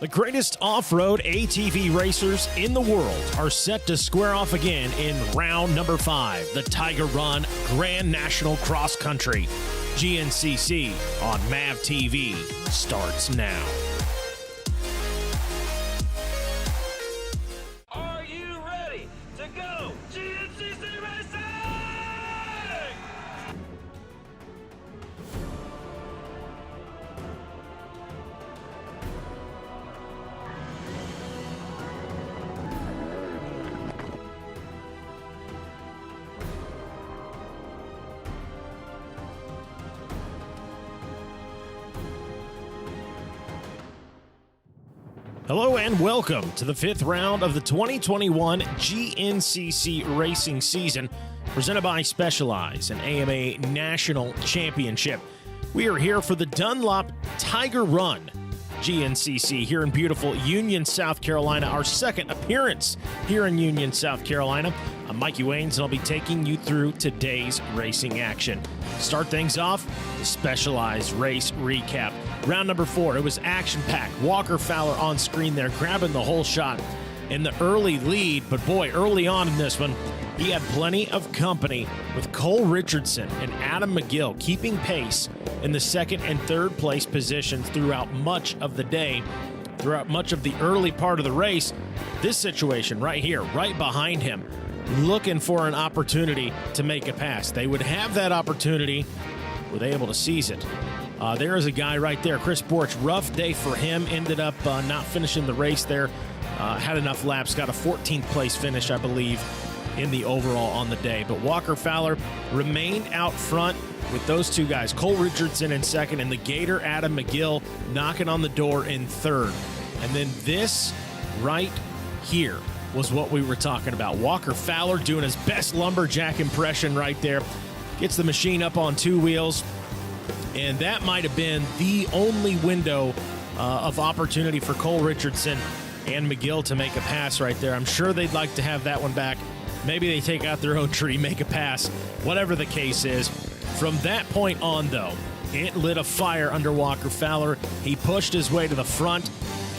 The greatest off-road ATV racers in the world are set to square off again in round number 5, the Tiger Run Grand National Cross Country. GNCC on MAV TV starts now. Are you ready to go GNCC Racing? Hello and welcome to the 5th round of the 2021 GNCC racing season, presented by Specialized and AMA National Championship. We are here for the Dunlop Tiger Run GNCC here in beautiful Union, South Carolina, our second appearance here in Union, South Carolina. I'm Mikey Waynes, and I'll be taking you through today's racing action. Start things off, the Specialized race recap. Round number 4, it was action-packed. Walker Fowler on screen there, grabbing the whole shot in the early lead. But boy, early on in this one, he had plenty of company with Cole Richardson and Adam McGill keeping pace in the second and third place positions throughout much of the day, throughout much of the early part of the race. This situation right here, right behind him, looking for an opportunity to make a pass. They would have that opportunity. Were they able to seize it? There is a guy right there, Chris Borch. Rough day for him. Ended up not finishing the race there. Had enough laps. Got a 14th place finish, I believe, in the overall on the day. But Walker Fowler remained out front with those two guys, Cole Richardson in second and the Gator Adam McGill knocking on the door in third. And then this right here was what we were talking about. Walker Fowler doing his best lumberjack impression right there. Gets the machine up on two wheels. And that might have been the only window of opportunity for Cole Richardson and McGill to make a pass right there. I'm sure they'd like to have that one back. Maybe they take out their own tree, make a pass, whatever the case is. From that point on, though, it lit a fire under Walker Fowler. He pushed his way to the front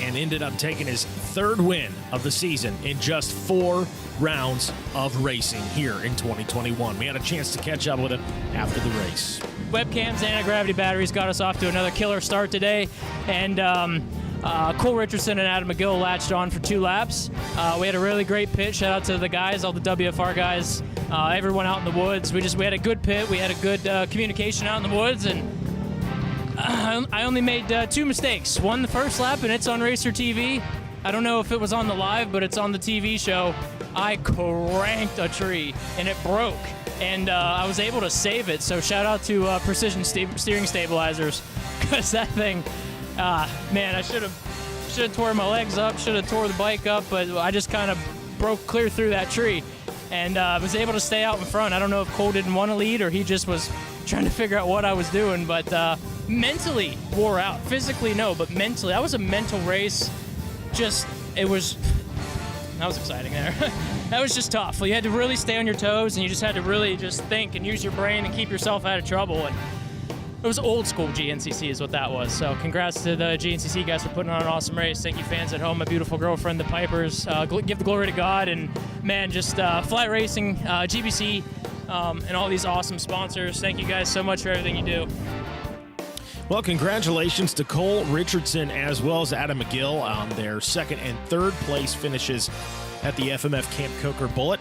and ended up taking his third win of the season in just 4 rounds of racing here in 2021. We had a chance to catch up with him after the race. Webcams, anti-gravity batteries got us off to another killer start today, and Cole Richardson and Adam McGill latched on for 2 laps. We had a really great pit. Shout out to the guys, all the WFR guys, everyone out in the woods. We had a good pit. We had a good communication out in the woods, and I only made 2 mistakes. One the first lap, and it's on Racer TV. I don't know if it was on the live, but it's on the TV show. I cranked a tree, and it broke. And I was able to save it, so shout out to Precision Steering Stabilizers, because that thing, man, I should have tore my legs up, should have tore the bike up, but I just kind of broke clear through that tree, and was able to stay out in front. I don't know if Cole didn't want to lead or he just was trying to figure out what I was doing, but mentally wore out. Physically, no, but mentally. That was a mental race. That was exciting there. That was just tough. You had to really stay on your toes, and you just had to really just think and use your brain and keep yourself out of trouble. And it was old school GNCC is what that was. So congrats to the GNCC guys for putting on an awesome race. Thank you, fans at home, my beautiful girlfriend, the Pipers. Give the glory to God. And, man, just Fly Racing, GBC, and all these awesome sponsors. Thank you guys so much for everything you do. Well, congratulations to Cole Richardson as well as Adam McGill on their second and third place finishes at the FMF Camp Coker Bullet.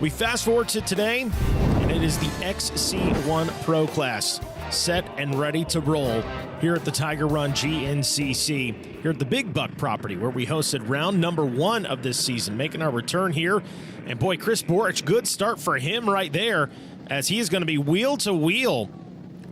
We fast forward to today, and it is the XC1 Pro class set and ready to roll here at the Tiger Run GNCC here at the Big Buck property, where we hosted round number 1 of this season, making our return here. And boy, Chris Borch, good start for him right there, as he is going to be wheel to wheel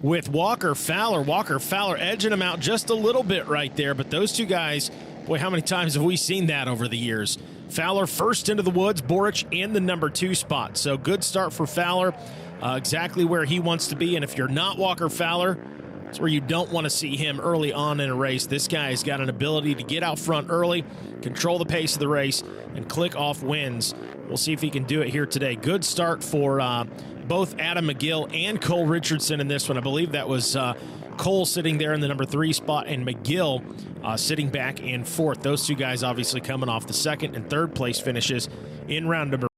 with Walker Fowler. Walker Fowler edging him out just a little bit right there, but those two guys, boy, how many times have we seen that over the years? Fowler first into the woods, Borch in the number 2 spot. So good start for Fowler, exactly where he wants to be. And if you're not Walker Fowler, it's where you don't want to see him early on in a race. This guy has got an ability to get out front early, control the pace of the race, and click off wins. We'll see if he can do it here today. Good start for both Adam McGill and Cole Richardson in this one. I believe that was Cole sitting there in the number 3 spot, and McGill sitting back in 4th. Those two guys obviously coming off the 2nd and 3rd place finishes in round number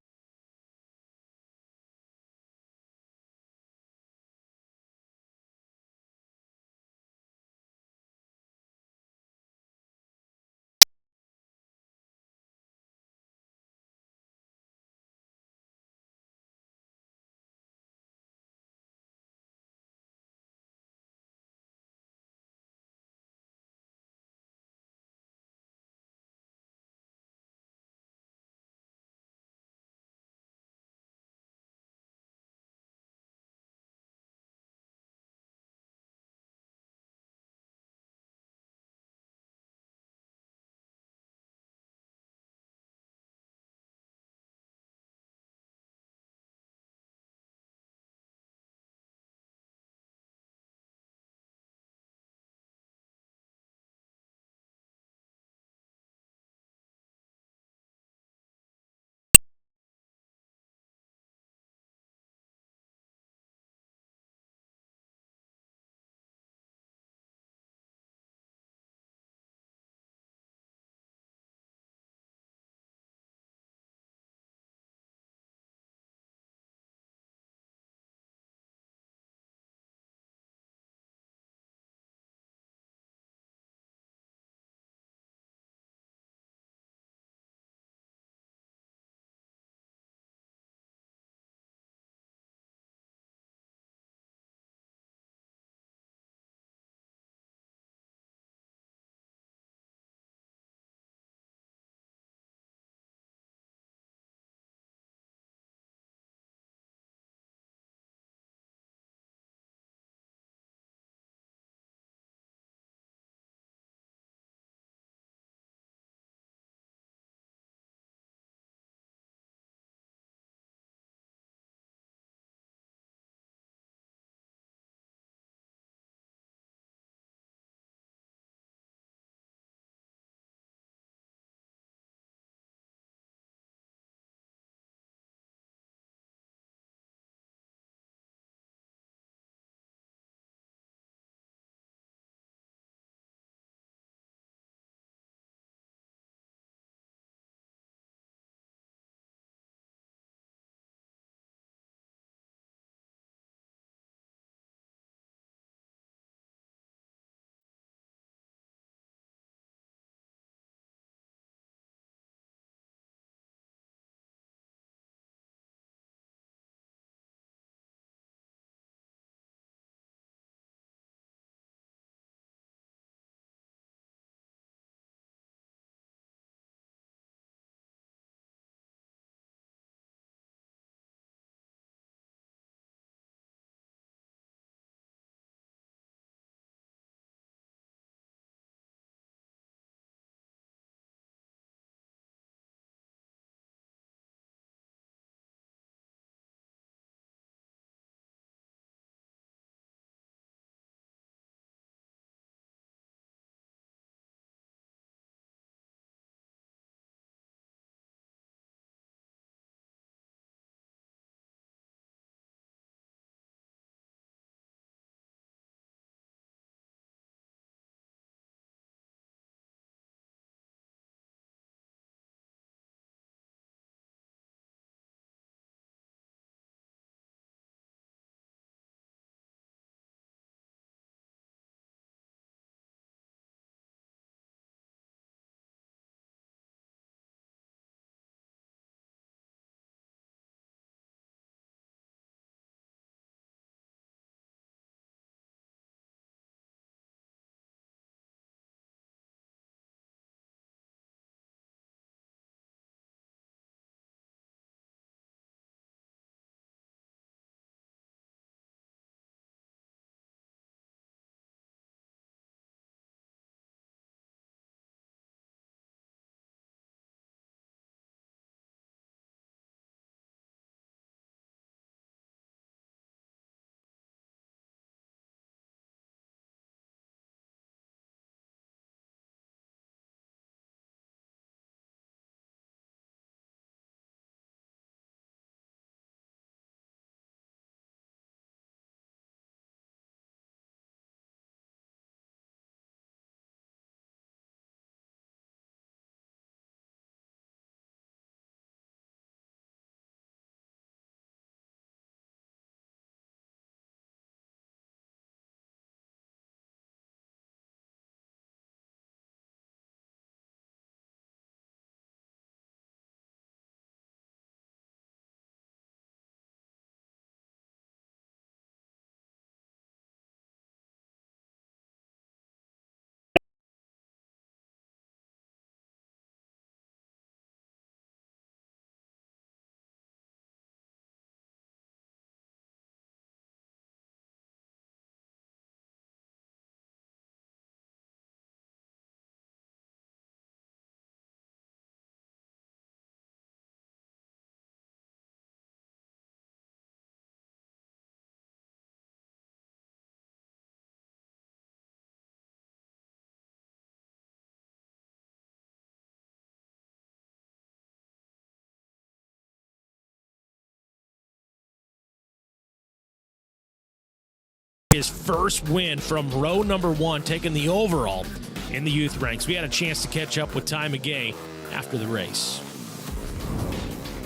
his first win from row number 1, taking the overall in the youth ranks. We had a chance to catch up with Ty McGay after the race.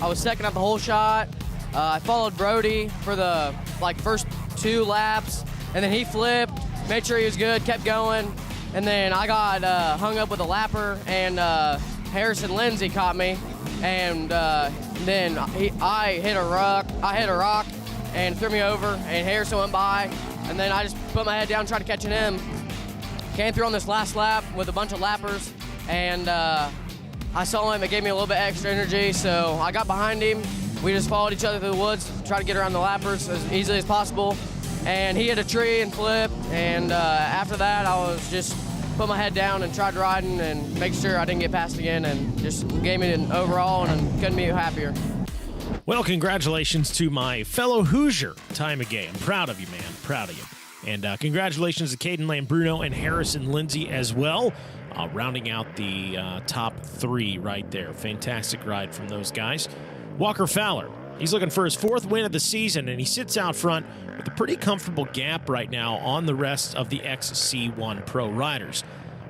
I was second up the whole shot. I followed Brody for the first 2 laps, and then he flipped, made sure he was good, kept going, and then I got hung up with a lapper, and Harrison Lindsay caught me, and then I hit a rock and threw me over, and Harrison went by, and then I just put my head down, tried to catch him. Came through on this last lap with a bunch of lappers, and I saw him. It gave me a little bit extra energy, so I got behind him. We just followed each other through the woods, tried to get around the lappers as easily as possible, and he hit a tree and flipped, and after that, I was just put my head down and tried riding and make sure I didn't get passed again, and just gave me an overall, and couldn't be happier. Well, congratulations to my fellow Hoosier, Ty McGay. I'm proud of you, man. Proud of you. And congratulations to Caden Lambruno and Harrison Lindsay as well, rounding out the top 3 right there. Fantastic ride from those guys. Walker Fowler, he's looking for his 4th win of the season, and he sits out front with a pretty comfortable gap right now on the rest of the XC1 Pro riders.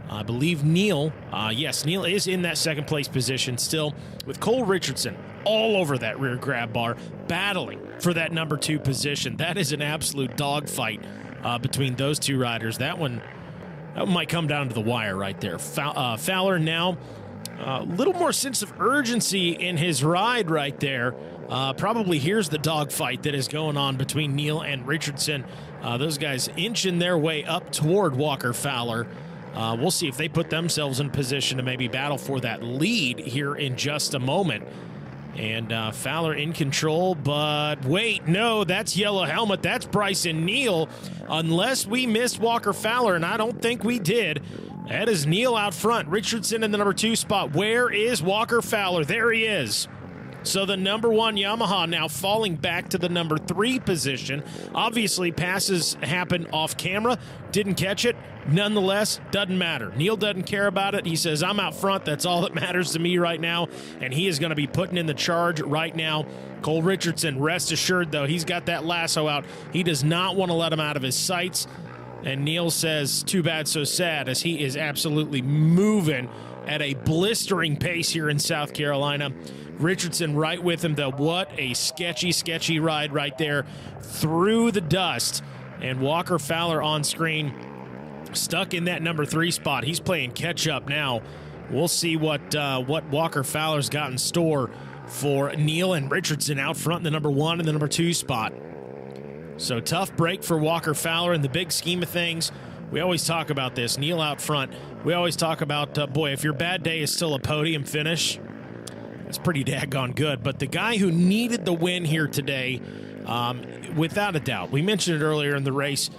I believe Neil is in that second place position still, with Cole Richardson all over that rear grab bar, battling for that number 2 position. That is an absolute dogfight between those 2 riders. That one might come down to the wire right there. Fowler now a little more sense of urgency in his ride right there. Probably here's the dogfight that is going on between Neil and Richardson. Those guys inching their way up toward Walker Fowler. We'll see if they put themselves in position to maybe battle for that lead here in just a moment. And Fowler in control, but wait, no, that's Yellow Helmet. That's Bryson Neal. Unless we missed Walker Fowler, and I don't think we did. That is Neal out front. Richardson in the number 2 spot. Where is Walker Fowler? There he is. So the number 1 Yamaha now falling back to the number 3 position. Obviously, passes happen off camera. Didn't catch it. Nonetheless, doesn't matter. Neil doesn't care about it. He says, I'm out front. That's all that matters to me right now. And he is going to be putting in the charge right now. Cole Richardson, rest assured, though, he's got that lasso out. He does not want to let him out of his sights. And Neil says, too bad, so sad, as he is absolutely moving at a blistering pace here in South Carolina. Richardson right with him, though. What a sketchy ride right there through the dust. And Walker Fowler on screen, stuck in that number 3 spot. He's playing catch-up now. We'll see what Walker Fowler's got in store for Neil and Richardson out front in the number 1 and the number 2 spot. So tough break for Walker Fowler in the big scheme of things. We always talk about this. Neil out front. We always talk about, boy, if your bad day is still a podium finish, that's pretty daggone good. But the guy who needed the win here today, without a doubt, we mentioned it earlier in the race,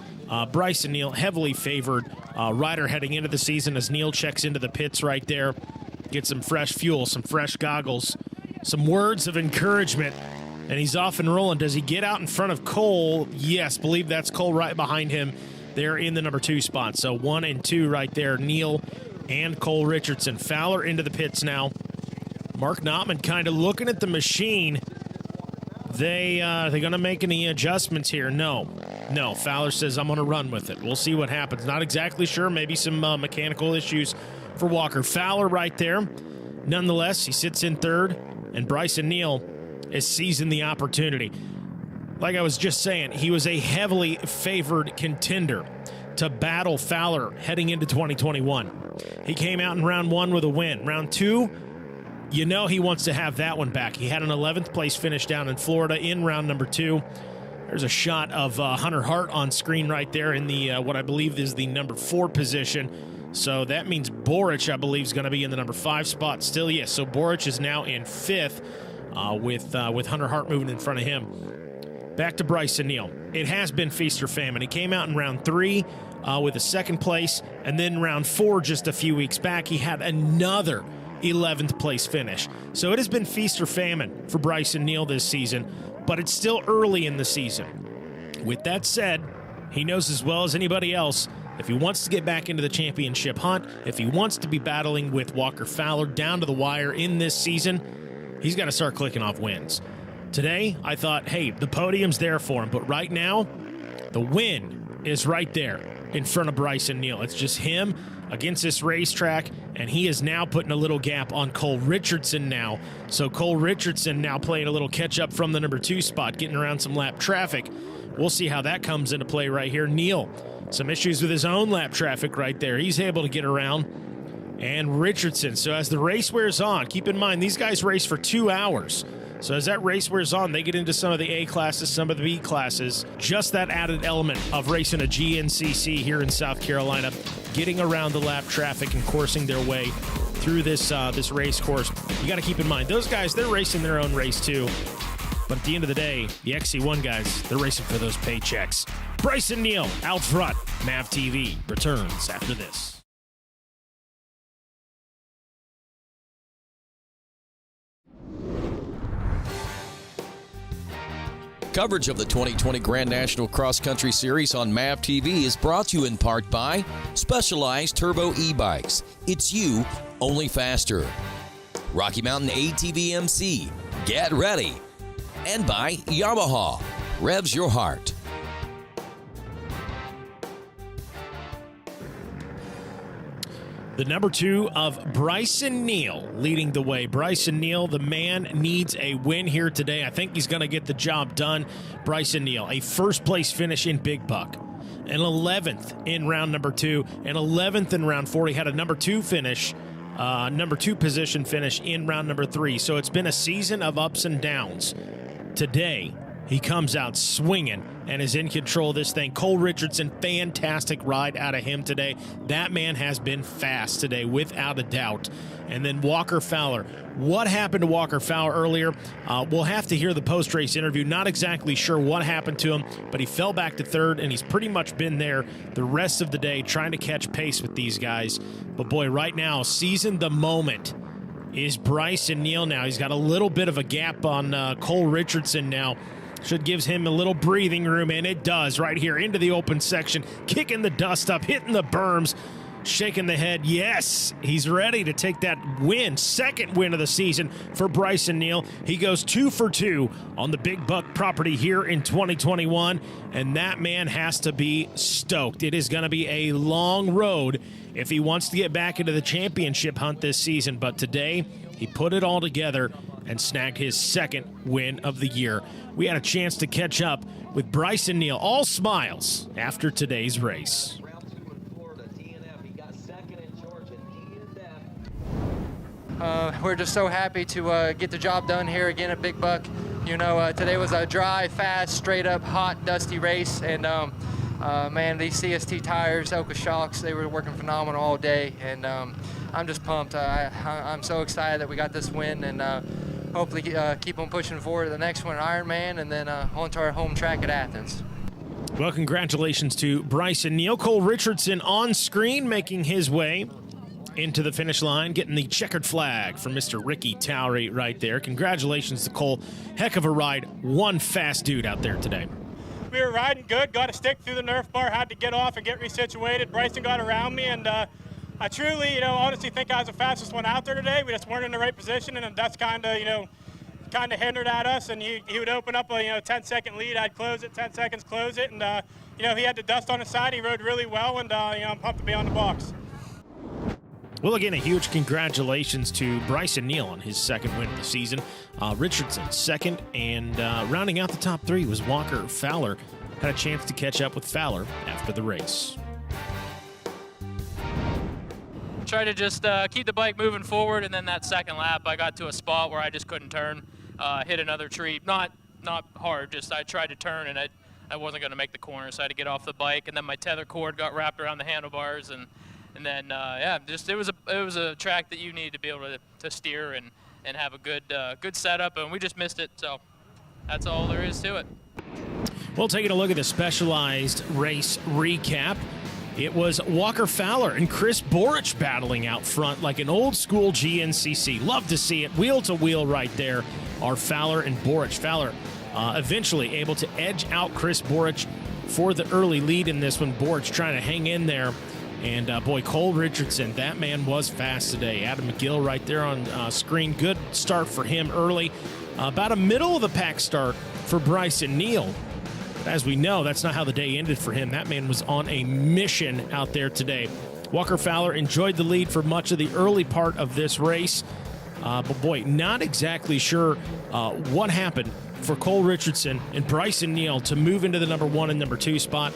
Bryson Neal, heavily favored rider heading into the season as Neil checks into the pits right there. Get some fresh fuel, some fresh goggles, some words of encouragement, and he's off and rolling. Does he get out in front of Cole? Yes, believe that's Cole right behind him there in the number 2 spot. So 1 and 2 right there, Neil and Cole Richardson. Fowler into the pits now. Mark Notman kind of looking at the machine. They going to make any adjustments here? No. Fowler says, I'm going to run with it. We'll see what happens. Not exactly sure. Maybe some mechanical issues for Walker Fowler right there. Nonetheless, he sits in 3rd, and Bryson Neal is seizing the opportunity. Like I was just saying, he was a heavily favored contender to battle Fowler heading into 2021. He came out in round 1 with a win. Round 2, you know he wants to have that one back. He had an 11th place finish down in Florida in round number 2. There's a shot of Hunter Hart on screen right there in the what I believe is the number 4 position. So that means Boric, I believe, is going to be in the number 5 spot still. Yes, so Boric is now in 5th with Hunter Hart moving in front of him. Back to Bryson Neal. It has been feast or famine. He came out in round 3 with a 2nd place, and then round 4 just a few weeks back, he had another 11th place finish. So it has been feast or famine for Bryson Neal this season, but it's still early in the season. With that said, he knows as well as anybody else, if he wants to get back into the championship hunt, if he wants to be battling with Walker Fowler down to the wire in this season, he's got to start clicking off wins. Today, I thought, hey, the podium's there for him, but right now, the win is right there in front of Bryson Neal. It's just him against this racetrack, and he is now putting a little gap on Cole Richardson now. So Cole Richardson now playing a little catch-up from the number 2 spot, getting around some lap traffic. We'll see how that comes into play right here. Neal, some issues with his own lap traffic right there. He's able to get around. And Richardson. So as the race wears on, keep in mind, these guys race for 2 hours. So as that race wears on, they get into some of the A classes, some of the B classes. Just that added element of racing a GNCC here in South Carolina, getting around the lap traffic and coursing their way through this race course. You got to keep in mind, those guys, they're racing their own race too. But at the end of the day, the XC1 guys, they're racing for those paychecks. Bryson Neal out front. MAV TV returns after this. Coverage of the 2020 Grand National Cross Country Series on MAV TV is brought to you in part by Specialized Turbo E-Bikes. It's you, only faster. Rocky Mountain ATV MC. Get ready. And by Yamaha. Revs your heart. The number 2 of Bryson Neal leading the way. Bryson Neal, the man, needs a win here today. I think he's going to get the job done. Bryson Neal, a first-place finish in Big Buck, an 11th in round number 2, an 11th in round 4. He had a number 2 finish, number 2 position finish in round number 3. So it's been a season of ups and downs. Today, he comes out swinging and is in control of this thing. Cole Richardson, fantastic ride out of him today. That man has been fast today, without a doubt. And then Walker Fowler. What happened to Walker Fowler earlier? We'll have to hear the post-race interview. Not exactly sure what happened to him, but he fell back to 3rd, and he's pretty much been there the rest of the day trying to catch pace with these guys. But boy, right now, seizing the moment is Bryson Neal now. He's got a little bit of a gap on Cole Richardson now. Should gives him a little breathing room, and it does right here into the open section, kicking the dust up, hitting the berms, shaking the head. Yes, he's ready to take that win, second win of the season for Bryson Neal. He goes 2 for 2 on the Big Buck property here in 2021, and that man has to be stoked. It is going to be a long road if he wants to get back into the championship hunt this season, but today he put it all together and snagged his second win of the year. We had a chance to catch up with Bryson Neal, all smiles, after today's race. We're just so happy to get the job done here again at Big Buck. You know, today was a dry, fast, straight-up, hot, dusty race, and man, these CST tires, Oka shocks, they were working phenomenal all day, and I'm just pumped. I'm so excited that we got this win, and hopefully keep on pushing forward to the next one at Ironman, and then on to our home track at Athens. Well, congratulations to Bryson Neal. Cole Richardson on screen, making his way into the finish line, getting the checkered flag from Mr. Ricky Towery right there. Congratulations to Cole. Heck of a ride. One fast dude out there today. We were riding good, got a stick through the Nerf bar, had to get off and get resituated. Bryson got around me, and I truly, honestly think I was the fastest one out there today. We just weren't in the right position, and that's kind of hindered at us. And he would open up a 10-second lead. I'd close it, 10 seconds, close it, and he had the dust on his side. He rode really well, and I'm pumped to be on the box. Well, again, a huge congratulations to Bryson Neal on his second win of the season. Richardson second, and rounding out the top 3 was Walker Fowler. Had a chance to catch up with Fowler after the race. Try to just keep the bike moving forward, and then that second lap, I got to a spot where I just couldn't turn, hit another tree. Not hard, just I tried to turn, and I wasn't going to make the corner, so I had to get off the bike, and then my tether cord got wrapped around the handlebars, and then it was a track that you need to be able to steer and have a good setup, and we just missed it, so that's all there is to it. Well, taking a look at the Specialized race recap, it was Walker Fowler and Chris Borich battling out front like an old school GNCC. Love to see it, wheel to wheel right there are Fowler and Borich. Fowler eventually able to edge out Chris Borich for the early lead in this one. Borich trying to hang in there. And boy, Cole Richardson, that man was fast today. Adam McGill right there on screen. Good start for him early. About a middle of the pack start for Bryson Neal. But as we know, that's not how the day ended for him. That man was on a mission out there today. Walker Fowler enjoyed the lead for much of the early part of this race. But boy, not exactly sure what happened for Cole Richardson and Bryson Neal to move into the number 1 and number 2 spot.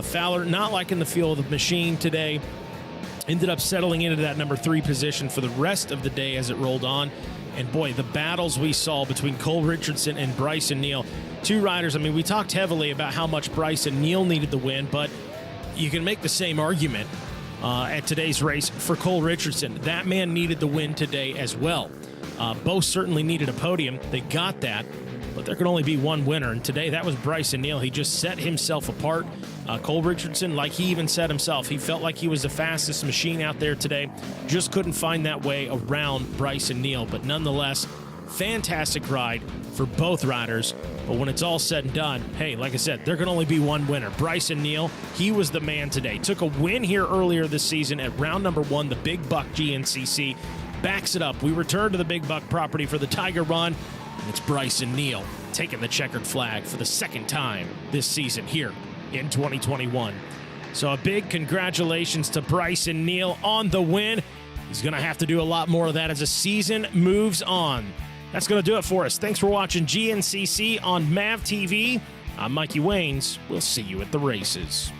Fowler not liking the feel of the machine today. Ended up settling into that number 3 position for the rest of the day as it rolled on. And boy, the battles we saw between Cole Richardson and Bryson Neal. 2 riders, I mean, we talked heavily about how much Bryson Neal needed the win, but you can make the same argument at today's race for Cole Richardson. That man needed the win today as well. Both certainly needed a podium. They got that, but there could only be one winner, and today that was Bryson Neal. He just set himself apart. Cole Richardson, like he even said himself, he felt like he was the fastest machine out there today. Just couldn't find that way around Bryson Neal, but nonetheless, fantastic ride for both riders. But when it's all said and done, hey, like I said, there can only be one winner. Bryson Neal, he was the man today. Took a win here earlier this season at round number 1, the Big Buck GNCC. Backs it up. We return to the Big Buck property for the Tiger Run, and it's Bryson Neal taking the checkered flag for the second time this season here in 2021. So a big congratulations to Bryson Neal on the win. He's going to have to do a lot more of that as the season moves on. That's going to do it for us. Thanks for watching GNCC on MAV TV. I'm Mikey Waynes. We'll see you at the races.